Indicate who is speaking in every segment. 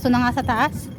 Speaker 1: Gusto na nga sa taas.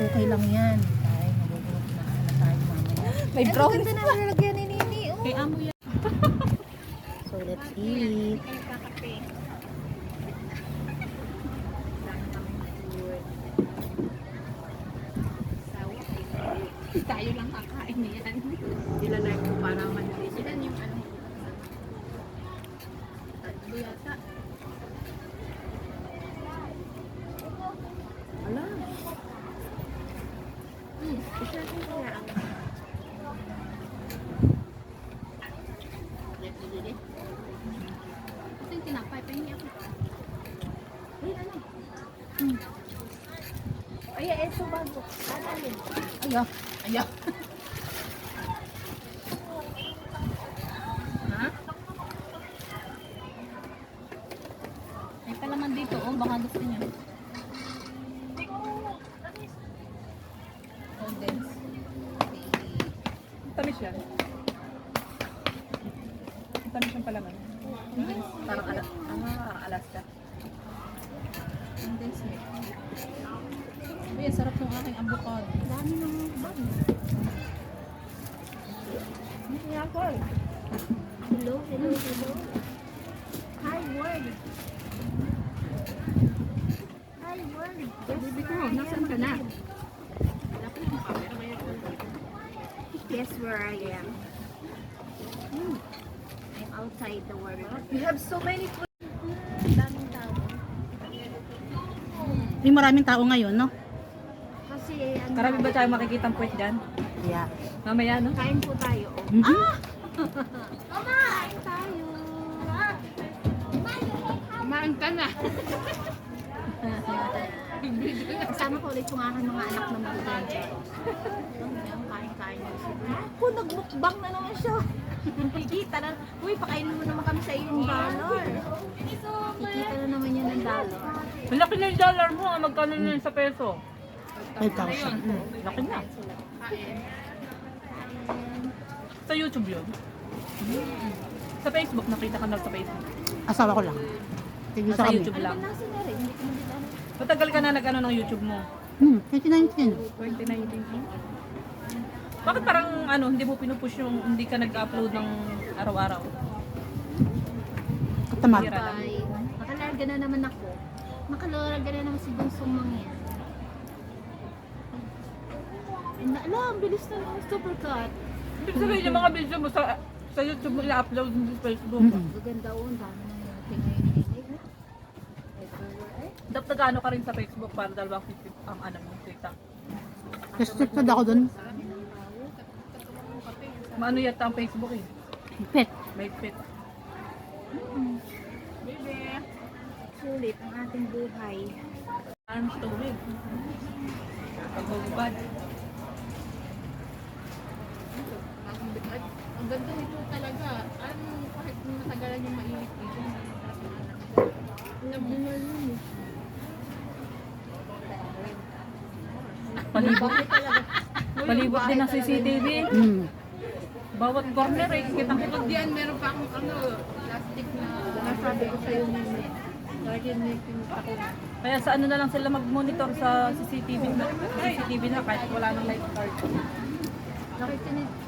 Speaker 1: Okay lang yan. Ay, magugulot na. Ano tayo mamaya. May brownies pa. Na nalagyan ni Nini. Oh. Kay amo yan. So, let's eat.
Speaker 2: Tayo lang kakain yan. Ilalay ko para manalis. Yan yung ano. Tatlo yata. Ala. Isa ko kaya ang ito yung tinapay. Pahingi ako. Ay, ano? Ay, eso bago. Ano yun?
Speaker 1: Ayaw.
Speaker 2: Ayaw. Ha? May palaman dito. Oh, baka gusto niya. Condensed.
Speaker 3: Tamis yan. Tamis yung palaman.
Speaker 2: Parang
Speaker 3: Alaska.
Speaker 2: condensed milk.
Speaker 1: Ay, sarap ng aking avocado.
Speaker 2: Dami ng bag. Hello, hello, hello. Hi, world. Hi, world.
Speaker 3: Baby ko, nasaan ka na?
Speaker 2: Guess where I am? I'm outside the world.
Speaker 3: We have so many food.
Speaker 2: Daming tao.
Speaker 1: May maraming tao ngayon, no?
Speaker 2: Kasi, ano,
Speaker 3: Marami ba tayo makikita ang puwet dyan?
Speaker 1: Yeah.
Speaker 3: Mamaya, no?
Speaker 2: kain po tayo.
Speaker 1: Ah!
Speaker 2: Kain tayo.
Speaker 3: Kumain ka na.
Speaker 2: Kasama ko ulit yung aking mga anak na magulang. Kain-kain mo siya. Ako, nagmukbang na naman siya. Kikita na. Uy, pakainin mo naman kami sa iyong dollar. Kikita na naman yan ng dollar.
Speaker 3: Malaki na yung dollar mo. Magkano na yun sa peso?
Speaker 1: 5,000.
Speaker 3: Laki na. Sa YouTube yun. Sa Facebook, nakita ka na sa Facebook.
Speaker 1: Asawa ko lang. Tigil sa
Speaker 3: Sa
Speaker 1: kami.
Speaker 3: YouTube lang.
Speaker 2: Nasa na rin, hindi ko na dito.
Speaker 3: Matagal ka na nag-ano ng YouTube mo?
Speaker 1: 2019.
Speaker 3: 2019. Bakit parang ano, hindi mo pinupush yung hindi ka nag-upload ng araw-araw?
Speaker 1: Katamad.
Speaker 2: Bye. Makalarga na naman ako. Makalarga na naman si Dungsong Mangyan. Ala, ang bilis na ng supercut.
Speaker 3: Ibig sabihin yung mga video mo sa YouTube mo i-upload mo sa Facebook.
Speaker 2: Maganda o, ang dami ng natin ngayon.
Speaker 3: Dapat nag-ano ka rin sa Facebook para 250 ang ano mo, kita.
Speaker 1: Restricted ako dun.
Speaker 3: Maano yata ang Facebook eh.
Speaker 1: Pet.
Speaker 3: May fit. Baby.
Speaker 2: Sulit ang ating buhay.
Speaker 3: Arms to live. Paghubad.
Speaker 2: Ang ganda nito talaga. Ano, kahit matagalan yung mainit dito. Nabungal yun eh.
Speaker 3: Palibot. Palibot din ng CCTV. Bawat corner eh, kitang-kita.
Speaker 2: Diyan, meron pa akong ano, plastic na nasabi ko sa'yo nini.
Speaker 3: Kaya sa ano na lang sila mag-monitor sa CCTV na kahit wala nang lifeguard.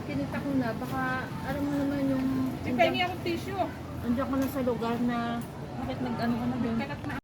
Speaker 2: Kinita ko na, baka alam mo naman yung
Speaker 3: Sige, niya akong tissue.
Speaker 2: nandiyan ka na sa lugar na
Speaker 3: Bakit nag-ano ka na doon?